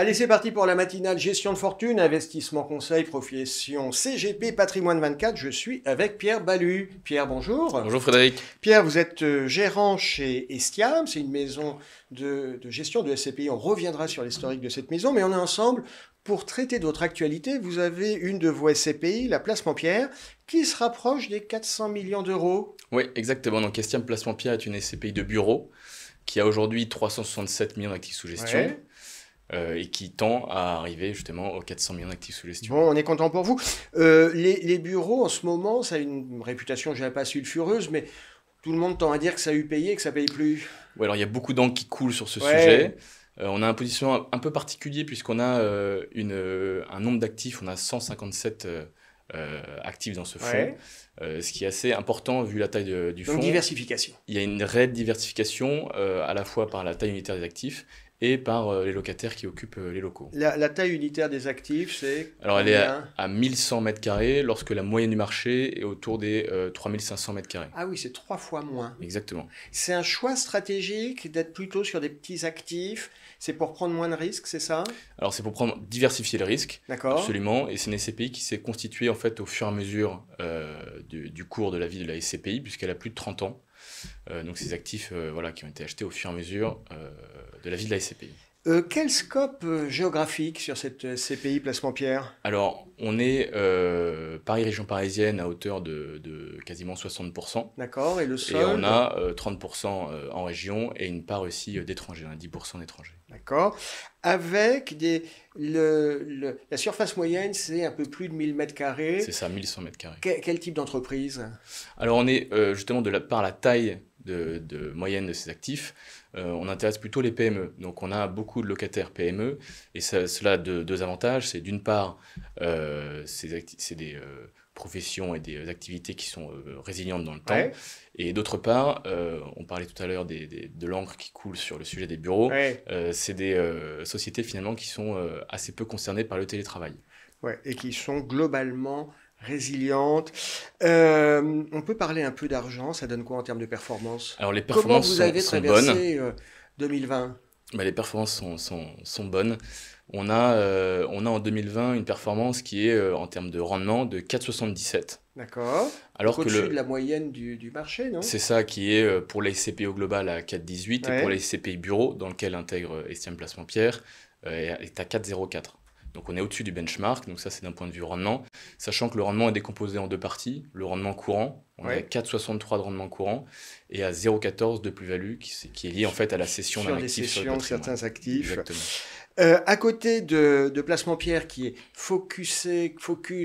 Allez, c'est parti pour la matinale gestion de fortune, investissement conseil, profession CGP, patrimoine 24. Je suis avec Pierre Balu. Pierre, bonjour. Bonjour Frédéric. Pierre, vous êtes gérant chez Estiam, c'est une maison de gestion de SCPI. On reviendra sur l'historique de cette maison, mais on est ensemble pour traiter de votre actualité. Vous avez une de vos SCPI, la Placement Pierre, qui se rapproche des 400 millions d'euros. Oui, exactement. Donc Estiam Placement Pierre est une SCPI de bureau qui a aujourd'hui 367 millions d'actifs sous gestion. Ouais. Et qui tend à arriver justement aux 400 millions d'actifs sous gestion. Bon, on est content pour vous. Les bureaux, en ce moment, ça a une réputation, je dirais pas sulfureuse, mais tout le monde tend à dire que ça a eu payé et que ça paye plus. Ouais, alors il y a beaucoup d'encre qui coule sur ce sujet. On a un positionnement un peu particulier puisqu'on a un nombre d'actifs, on a 157 actifs dans ce fonds, ce qui est assez important vu la taille du fonds. Donc diversification. Il y a une réelle diversification à la fois par la taille unitaire des actifs et par les locataires qui occupent les locaux. La taille unitaire des actifs, c'est... Alors elle est à 1100 m², lorsque la moyenne du marché est autour des 3500 m². Ah oui, c'est 3 fois moins. Exactement. C'est un choix stratégique d'être plutôt sur des petits actifs. C'est pour prendre moins de risques, c'est ça? Alors c'est pour diversifier le risque, absolument. Et c'est une SCPI qui s'est constituée en fait au fur et à mesure du cours de la vie de la SCPI, puisqu'elle a plus de 30 ans. Donc ces actifs qui ont été achetés au fur et à mesure de la vie de la SCPI. Quel scope géographique sur cette SCPI Placement Pierre? Alors, on est Paris, région parisienne, à hauteur de quasiment 60%. D'accord, et le sol? Et on a 30% en région et une part aussi d'étrangers, on a 10% d'étrangers. D'accord. Avec la surface moyenne, c'est un peu plus de 1000 m². C'est ça, 1100 m². Quel type d'entreprise? Alors, on est justement par la taille de moyenne de ces actifs, on intéresse plutôt les PME. Donc on a beaucoup de locataires PME et cela a deux avantages. C'est d'une part, c'est des professions et des activités qui sont résilientes dans le temps. Et d'autre part, on parlait tout à l'heure de l'encre qui coule sur le sujet des bureaux. C'est des sociétés finalement qui sont assez peu concernées par le télétravail. Et qui sont globalement résiliente. On peut parler un peu d'argent, ça donne quoi en termes de performance? Alors les performances Comment vous avez sont traversé 2020? Les performances sont bonnes. On a en 2020 une performance qui est en termes de rendement de 4,77. D'accord. Alors au-dessus de la moyenne du marché, non? C'est ça qui est pour les SCPI au global à 4,18 et pour les SCPI bureau, dans lequel intègre Estiam Placement Pierre, est à 4,04. Donc on est au-dessus du benchmark, donc ça c'est d'un point de vue rendement, sachant que le rendement est décomposé en deux parties, le rendement courant, on est à 4,63 de rendement courant, et à 0,14 de plus-value, qui est lié en fait à la cession d'un actif sur le patrimoine. Sur certains actifs. Exactement. À côté de Placement Pierre qui est focus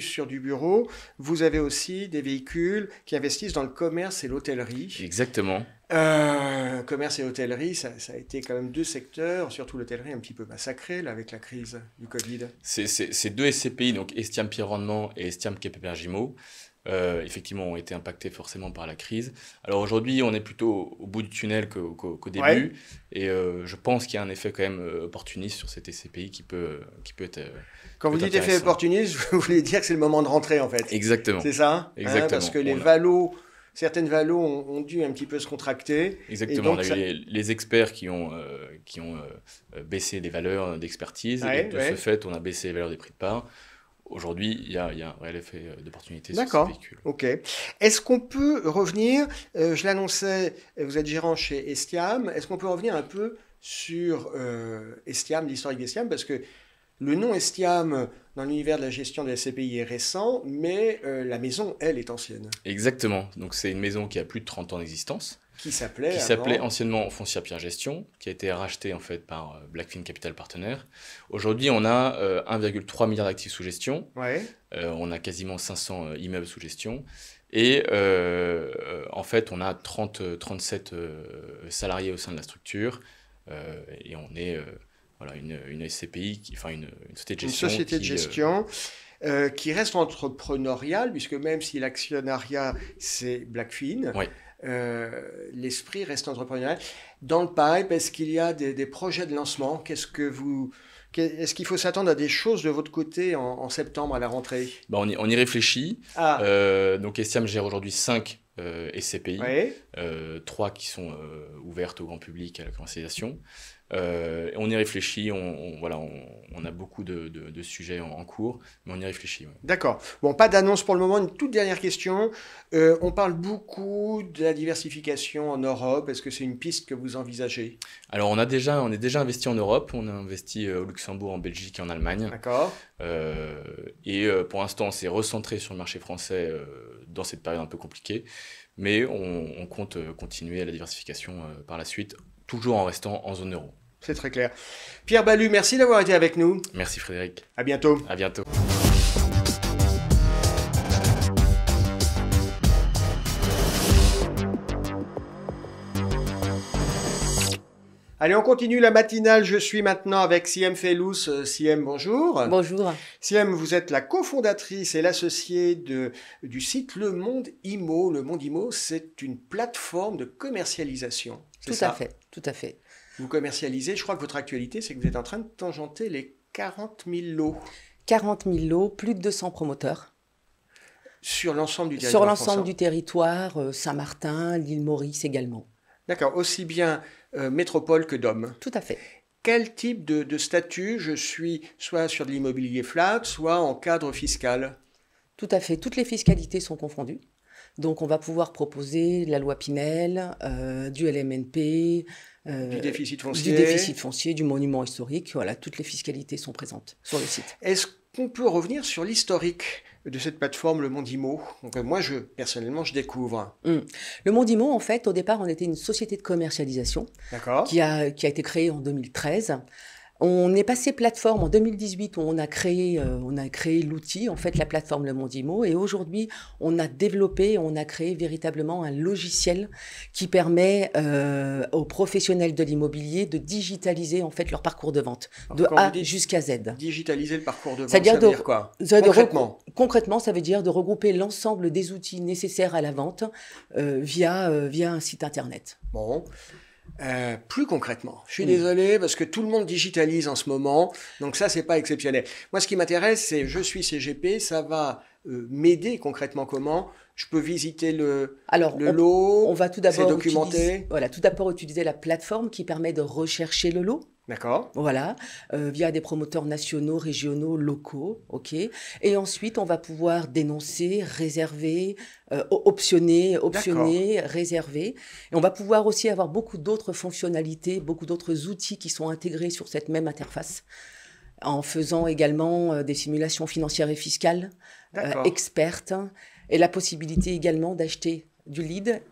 sur du bureau, vous avez aussi des véhicules qui investissent dans le commerce et l'hôtellerie. Exactement. Commerce et hôtellerie, ça a été quand même deux secteurs, surtout l'hôtellerie un petit peu massacrée là, avec la crise du Covid. Ces deux SCPI, donc Estiam Pierre Rendement et Estiam KPP Gimo, effectivement ont été impactés forcément par la crise. Alors aujourd'hui, on est plutôt au bout du tunnel qu'au début, et je pense qu'il y a un effet quand même opportuniste sur cette SCPI qui peut être... Quand vous dites effet opportuniste, vous voulez dire que c'est le moment de rentrer en fait. Exactement. C'est ça? Exactement. Parce que certaines valos ont dû un petit peu se contracter. Exactement, on a eu les experts qui ont baissé les valeurs d'expertise, et de ce fait, on a baissé les valeurs des prix de part. Aujourd'hui, il y a un réel effet d'opportunité sur ces véhicules. Ok. Est-ce qu'on peut revenir, je l'annonçais, vous êtes gérant chez Estiam, est-ce qu'on peut revenir un peu sur Estiam, l'historique d'Estiam, parce que le nom Estiam, dans l'univers de la gestion de la SCPI, est récent, mais la maison, elle, est ancienne. Exactement. Donc c'est une maison qui a plus de 30 ans d'existence. Qui s'appelait anciennement Foncière Pierre Gestion, qui a été rachetée en fait par Blackfin Capital Partner. Aujourd'hui, on a 1,3 milliard d'actifs sous gestion. On a quasiment 500 immeubles sous gestion. Et en fait, on a 37 salariés au sein de la structure. Et on est une SCPI, une société de gestion. Qui reste entrepreneuriale, puisque même si l'actionnariat, c'est Blackfin, l'esprit reste entrepreneurial. Dans le pipe, est-ce qu'il y a des projets de lancement? Est-ce qu'il faut s'attendre à des choses de votre côté en septembre à la rentrée? On y réfléchit. Donc Estiam gère aujourd'hui 5 SCPI, Oui. 3 qui sont ouvertes au grand public à la commercialisation. On y réfléchit, voilà, on a beaucoup de sujets en cours, mais on y réfléchit. Ouais. D'accord. Bon, pas d'annonce pour le moment. Une toute dernière question. On parle beaucoup de la diversification en Europe. Est-ce que c'est une piste que vous envisagez? Alors on est déjà investi en Europe, on a investi au Luxembourg, en Belgique et en Allemagne. D'accord. Pour l'instant, on s'est recentré sur le marché français dans cette période un peu compliquée, mais on compte continuer la diversification par la suite, toujours en restant en zone euro. C'est très clair. Pierre Balue, merci d'avoir été avec nous. Merci Frédéric. À bientôt. À bientôt. Allez, on continue la matinale. Je suis maintenant avec Siem Felous. Siem, bonjour. Bonjour. Siem, vous êtes la cofondatrice et l'associée du site Le Monde Immo. Le Monde Immo, c'est une plateforme de commercialisation. Tout à fait, tout à fait. Vous commercialisez, je crois que votre actualité, c'est que vous êtes en train de tangenter les 40 000 lots. 40 000 lots, plus de 200 promoteurs. Sur l'ensemble du territoire Sur l'ensemble français. du territoire, Saint-Martin, l'île Maurice également. D'accord, aussi bien métropole que DOM. Tout à fait. Quel type de statut je suis, soit sur de l'immobilier flat, soit en cadre fiscal? Tout à fait. Toutes les fiscalités sont confondues. Donc, on va pouvoir proposer la loi Pinel, du LMNP, du déficit foncier. Du déficit foncier, du monument historique. Voilà, toutes les fiscalités sont présentes sur le site. Est-ce qu'on peut revenir sur l'historique de cette plateforme, Le Monde Immo? Donc, moi, personnellement, je découvre. Le Monde Immo, en fait, au départ, on était une société de commercialisation qui a été créée en 2013. On est passé plateforme en 2018 où on a créé l'outil, en fait, la plateforme Le Monde Immo. Et aujourd'hui, on a développé, on a créé véritablement un logiciel qui permet aux professionnels de l'immobilier de digitaliser, en fait, leur parcours de vente, de A jusqu'à Z. Digitaliser le parcours de vente, ça veut dire quoi? Concrètement, concrètement, ça veut dire de regrouper l'ensemble des outils nécessaires à la vente via un site internet. Bon. Plus concrètement, je suis désolé parce que tout le monde digitalise en ce moment, donc ça c'est pas exceptionnel. Moi ce qui m'intéresse c'est je suis CGP, ça va m'aider concrètement comment? Je peux visiter le lot, on va tout d'abord documenter. Tout d'abord utiliser la plateforme qui permet de rechercher le lot. D'accord. Voilà, via des promoteurs nationaux, régionaux, locaux, ok. Et ensuite, on va pouvoir dénoncer, réserver, optionner, réserver. Et on va pouvoir aussi avoir beaucoup d'autres fonctionnalités, beaucoup d'autres outils qui sont intégrés sur cette même interface, en faisant également des simulations financières et fiscales, expertes, et la possibilité également d'acheter du lead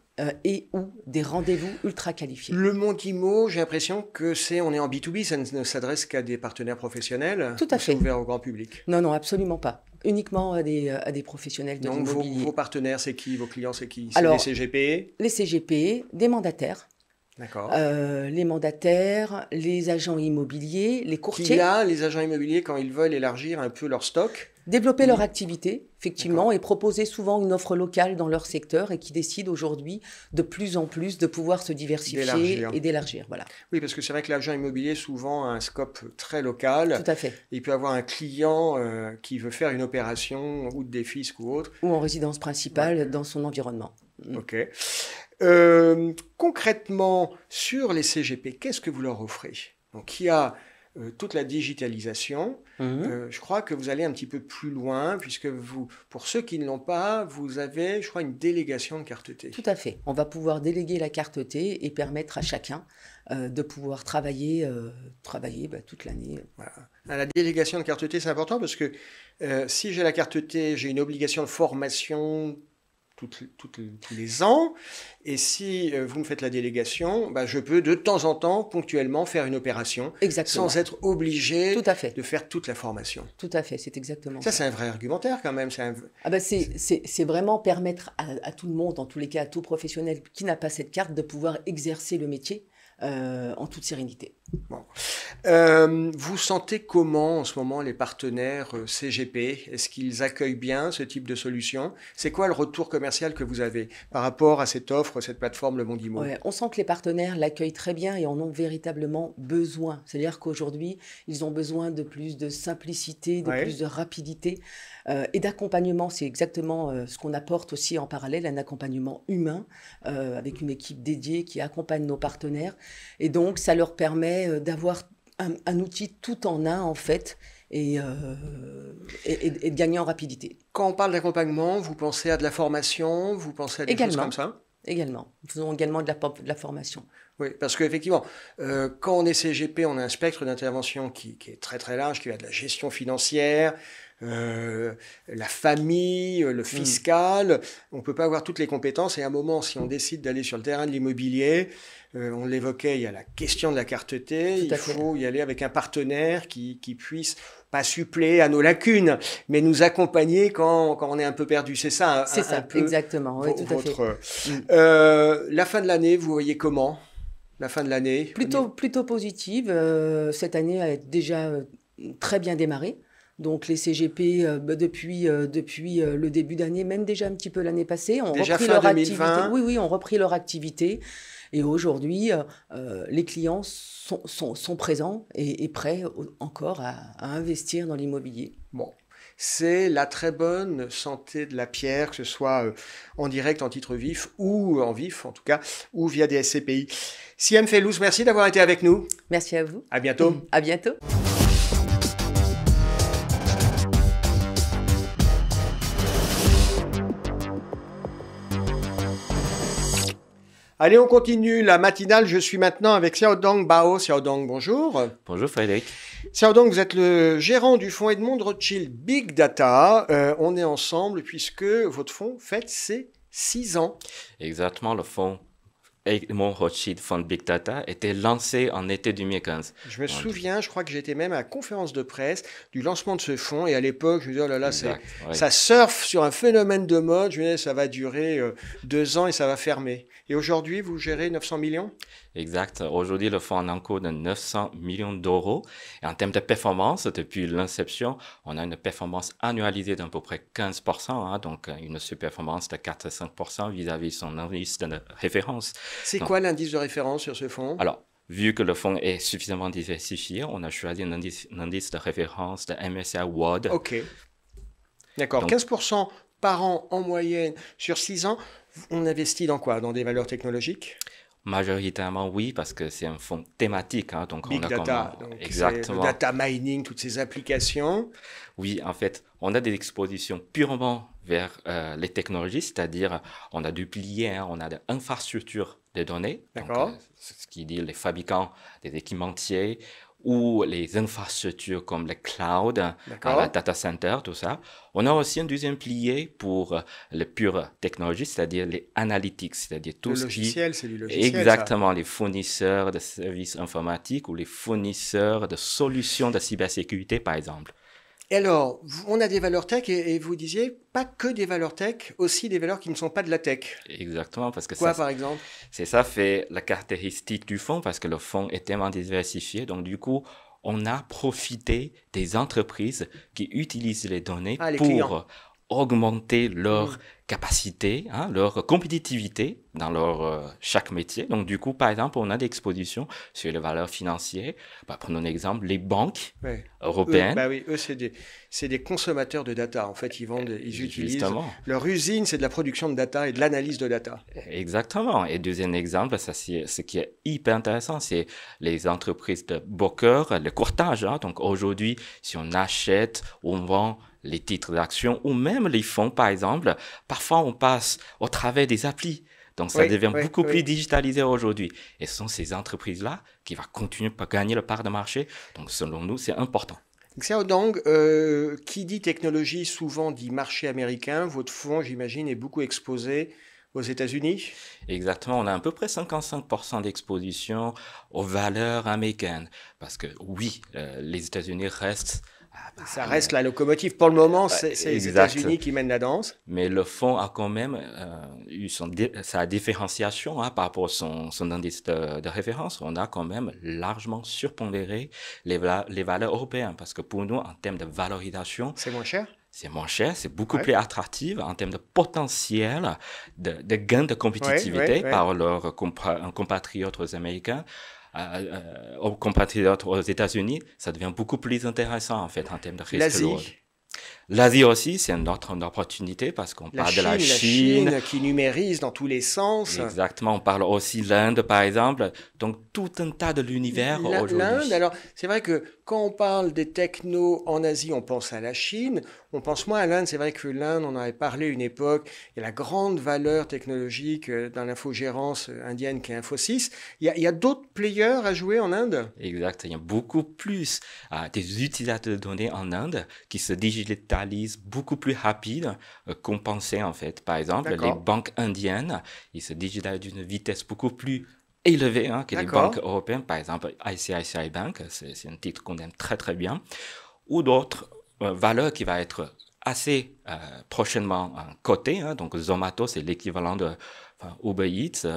et ou des rendez-vous ultra qualifiés. Le Monde Immo, j'ai l'impression que on est en B2B, ça ne s'adresse qu'à des partenaires professionnels. Tout à fait. C'est ouvert au grand public. Non, absolument pas. Uniquement à des professionnels de l'immobilier. Donc vos partenaires, c'est qui? Vos clients, c'est qui? Alors, les CGP? Les CGP, des mandataires. D'accord. Les mandataires, les agents immobiliers, les courtiers. Les agents immobiliers, quand ils veulent élargir un peu leur stock. Développer leur activité, effectivement, et proposer souvent une offre locale dans leur secteur et qui décident aujourd'hui de plus en plus de pouvoir se diversifier et d'élargir. Voilà. Oui, parce que c'est vrai que l'agent immobilier, souvent, a un scope très local. Tout à fait. Il peut avoir un client qui veut faire une opération, ou des fiscs ou autre. Ou en résidence principale dans son environnement. OK. Concrètement, sur les CGP, qu'est-ce que vous leur offrez? Donc, il y a toute la digitalisation. Je crois que vous allez un petit peu plus loin, puisque pour ceux qui ne l'ont pas, vous avez, je crois, une délégation de carte T. Tout à fait. On va pouvoir déléguer la carte T et permettre à chacun de pouvoir travailler toute l'année. Voilà. La délégation de carte T, c'est important parce que si j'ai la carte T, j'ai une obligation de formation tous les ans. Et si vous me faites la délégation, je peux de temps en temps, ponctuellement, faire une opération. Exactement. Sans être obligé Tout à fait. de faire toute la formation. Tout à fait, c'est exactement ça. C'est un vrai argumentaire quand même. C'est vraiment permettre à tout le monde, en tous les cas à tout professionnel qui n'a pas cette carte, de pouvoir exercer le métier en toute sérénité. Bon. Vous sentez comment en ce moment les partenaires CGP? Est-ce qu'ils accueillent bien ce type de solution? C'est quoi le retour commercial que vous avez par rapport à cette offre, cette plateforme Le Monde Immo? Ouais, on sent que les partenaires l'accueillent très bien et en ont véritablement besoin. C'est-à-dire qu'aujourd'hui, ils ont besoin de plus de simplicité, de plus de rapidité et d'accompagnement. C'est exactement ce qu'on apporte aussi en parallèle, un accompagnement humain avec une équipe dédiée qui accompagne nos partenaires. Et donc, ça leur permet d'avoir un outil tout en un, en fait, et de gagner en rapidité. Quand on parle d'accompagnement, vous pensez à de la formation, vous pensez à des choses comme ça? Également. Nous faisons également de la formation. Oui, parce qu'effectivement, quand on est CGP, on a un spectre d'intervention qui est très très large, qui va de la gestion financière, la famille, le fiscal. On ne peut pas avoir toutes les compétences. Et à un moment, si on décide d'aller sur le terrain de l'immobilier, on l'évoquait, il y a la question de la carte T. Il faut y aller avec un partenaire qui puisse pas suppléer à nos lacunes, mais nous accompagner quand on est un peu perdu. C'est ça, c'est ça, exactement. Oui, tout à fait. La fin de l'année, vous voyez comment? La fin de l'année plutôt positive. Cette année a déjà très bien démarré. Donc les CGP, depuis le début d'année, même déjà un petit peu l'année passée, ont repris leur activité. Oui, ont repris leur activité. Et aujourd'hui, les clients sont présents et prêts encore à investir dans l'immobilier. Bon. C'est la très bonne santé de la pierre, que ce soit en direct, en titre vif, ou en vif en tout cas, ou via des SCPI. Siam Fellouz, merci d'avoir été avec nous. Merci à vous. À bientôt. À bientôt. Allez, on continue la matinale. Je suis maintenant avec Xiaodong Bao. Xiaodong, bonjour. Bonjour Frédéric. Xiaodong, vous êtes le gérant du fonds Edmond Rothschild Big Data. On est ensemble puisque votre fonds fête ses 6 ans. Exactement, le fonds Edmond Rothschild Fund Big Data était lancé en été 2015. Je me souviens, je crois que j'étais même à la conférence de presse du lancement de ce fonds. Et à l'époque, je me disais, oh là là, ça surfe sur un phénomène de mode. Je me disais, ça va durer 2 ans et ça va fermer. Et aujourd'hui, vous gérez 900 millions? Exact. Aujourd'hui, le fonds en encours de 900 millions d'euros. Et en termes de performance, depuis l'inception, on a une performance annualisée d'à peu près 15%, donc une surperformance de 4-5% vis-à-vis son indice de référence. C'est quoi l'indice de référence sur ce fonds? Alors, vu que le fonds est suffisamment diversifié, on a choisi un indice de référence de MSCI World. OK. D'accord. Donc, 15% par an en moyenne sur 6 ans. On investit dans quoi? Dans des valeurs technologiques? Majoritairement, oui, parce que c'est un fonds thématique. Donc Big Data, donc exactement. Le data mining, toutes ces applications. Oui, en fait, on a des expositions purement vers les technologies, c'est-à-dire on a du pilier, on a de l'infrastructure de données, d'accord. Donc, ce qui dit les fabricants des équipementiers, ou les infrastructures comme le cloud, la data center, tout ça. On a aussi un deuxième pilier pour les pures technologies, c'est-à-dire les analytics, c'est-à-dire tout ce qui... c'est du logiciel. Exactement, les fournisseurs de services informatiques ou les fournisseurs de solutions de cybersécurité, par exemple. Et alors, on a des valeurs tech et vous disiez pas que des valeurs tech, aussi des valeurs qui ne sont pas de la tech. Exactement, parce que quoi, par exemple? C'est ça fait la caractéristique du fonds, parce que le fonds est tellement diversifié. Donc, du coup, on a profité des entreprises qui utilisent les données pour clients. Augmenter leur capacité, leur compétitivité dans leur chaque métier. Donc, du coup, par exemple, on a des expositions sur les valeurs financières. Prenons un exemple, les banques européennes. Eux, c'est des consommateurs de data. En fait, ils utilisent leur usine, c'est de la production de data et de l'analyse de data. Exactement. Et deuxième exemple, ce qui est hyper intéressant, c'est les entreprises de broker, le courtage. Donc, aujourd'hui, si on achète ou on vend les titres d'action ou même les fonds, par exemple, parfois on passe au travers des applis. Donc, ça devient beaucoup plus digitalisé aujourd'hui. Et ce sont ces entreprises-là qui vont continuer à gagner le part de marché. Donc, selon nous, c'est important. Xiaodong, qui dit technologie, souvent dit marché américain. Votre fonds, j'imagine, est beaucoup exposé aux États-Unis? Exactement, on a à peu près 55% d'exposition aux valeurs américaines. Parce que oui, les États-Unis restent Ça reste la locomotive. Pour le moment, c'est les États-Unis qui mènent la danse. Mais le fonds a quand même eu sa différenciation par rapport à son indice de référence. On a quand même largement surpondéré les valeurs européennes. Parce que pour nous, en termes de valorisation... C'est moins cher? C'est moins cher, c'est beaucoup plus attractif en termes de potentiel de gain de compétitivité par leurs compatriotes américains. Aux compatriotes aux États-Unis, ça devient beaucoup plus intéressant en fait en termes de risque. L'Asie. L'Asie aussi, c'est une autre opportunité parce qu'on parle de la Chine. La Chine qui numérise dans tous les sens. Exactement, on parle aussi de l'Inde par exemple. Donc tout un tas de l'univers aujourd'hui. L'Inde, alors c'est vrai que quand on parle des technos en Asie, on pense à la Chine, on pense moins à l'Inde. C'est vrai que l'Inde, on en avait parlé une époque, il y a la grande valeur technologique dans l'infogérance indienne qui est Infosys. Il y a d'autres players à jouer en Inde? Exact, il y a beaucoup plus des utilisateurs de données en Inde qui se digitalisent beaucoup plus rapide qu'on pensait en fait. Par exemple, les banques indiennes, ils se digitalisent d'une vitesse beaucoup plus élevé que les banques européennes, par exemple ICICI Bank, c'est un titre qu'on aime très très bien, ou d'autres valeurs qui va être assez prochainement cotées, donc Zomato c'est l'équivalent de Uber Eats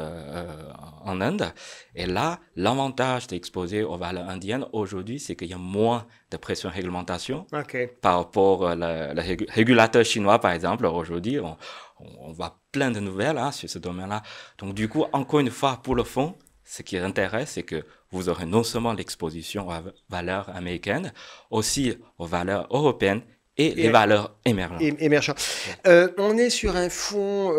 en Inde, et là l'avantage d'exposer aux valeurs indiennes aujourd'hui c'est qu'il y a moins de pression réglementation par rapport au régulateur chinois par exemple. Aujourd'hui on voit plein de nouvelles sur ce domaine-là. Donc du coup, encore une fois, pour le fond, ce qui intéresse, c'est que vous aurez non seulement l'exposition aux valeurs américaines, aussi aux valeurs européennes et les valeurs émergentes. On est sur un fonds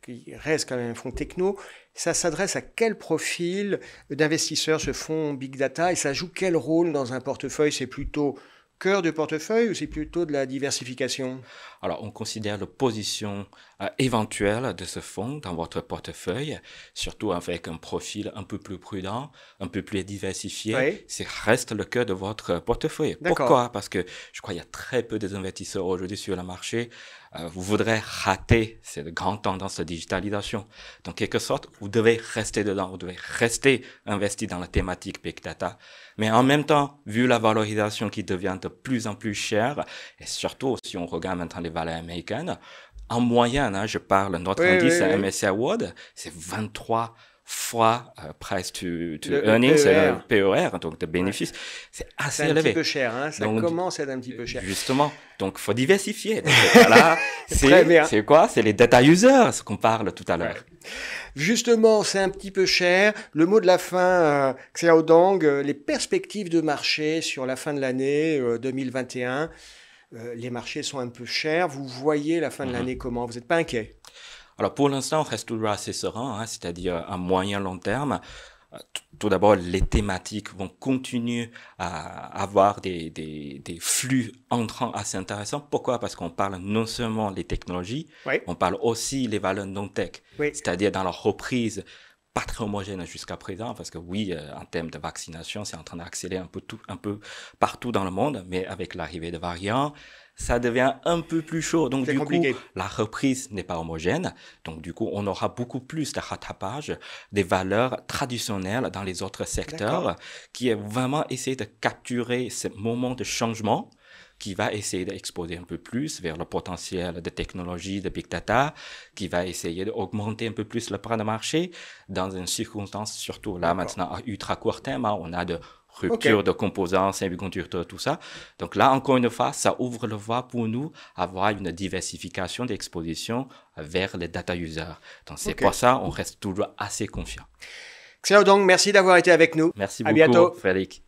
qui reste quand même un fonds techno. Ça s'adresse à quel profil d'investisseurs, ce fonds Big Data, et ça joue quel rôle dans un portefeuille? C'est plutôt cœur de portefeuille ou c'est plutôt de la diversification? Alors, on considère la position éventuelle de ce fonds dans votre portefeuille, surtout avec un profil un peu plus prudent, un peu plus diversifié. C'est reste le cœur de votre portefeuille. Pourquoi? Parce que je crois qu'il y a très peu d'investisseurs aujourd'hui sur le marché. Vous voudrez rater cette grande tendance de digitalisation. Donc, en quelque sorte, vous devez rester dedans, vous devez rester investi dans la thématique Big Data. Mais en même temps, vu la valorisation qui devient de plus en plus chère, et surtout si on regarde maintenant les valeurs américaines, en moyenne, je parle, notre indice MSCI World, c'est 23 fois price to earnings, PER, donc de bénéfices, c'est assez élevé. C'est un petit peu cher, ça commence à être un petit peu cher. Justement, donc il faut diversifier. Voilà, c'est quoi? C'est les data users, ce qu'on parle tout à l'heure. Justement, c'est un petit peu cher. Le mot de la fin, Xiao Dong, les perspectives de marché sur la fin de l'année 2021, les marchés sont un peu chers. Vous voyez la fin de l'année comment? Vous n'êtes pas inquiet? Alors pour l'instant, on reste toujours assez serein, c'est-à-dire à moyen long terme. Tout d'abord, les thématiques vont continuer à avoir des flux entrants assez intéressants. Pourquoi? Parce qu'on parle non seulement des technologies, on parle aussi des valeurs non-tech, c'est-à-dire dans la reprise pas très homogène jusqu'à présent, parce que oui, en termes de vaccination, c'est en train d'accélérer un peu partout dans le monde, mais avec l'arrivée de variants, ça devient un peu plus chaud. Donc, du coup, la reprise n'est pas homogène. Donc, du coup, on aura beaucoup plus de rattrapage des valeurs traditionnelles dans les autres secteurs qui est vraiment essayer de capturer ce moment de changement qui va essayer d'exposer un peu plus vers le potentiel de technologie, de big data, qui va essayer d'augmenter un peu plus le prix de marché dans une circonstance, surtout là maintenant à ultra court terme, on a de rupture de composants, semi-conducteurs, tout ça. Donc là, encore une fois, ça ouvre le voie pour nous à avoir une diversification d'exposition vers les data users. Donc c'est pour ça on reste toujours assez confiant. Xiao Dong, merci d'avoir été avec nous. Merci beaucoup, bientôt. Frédéric.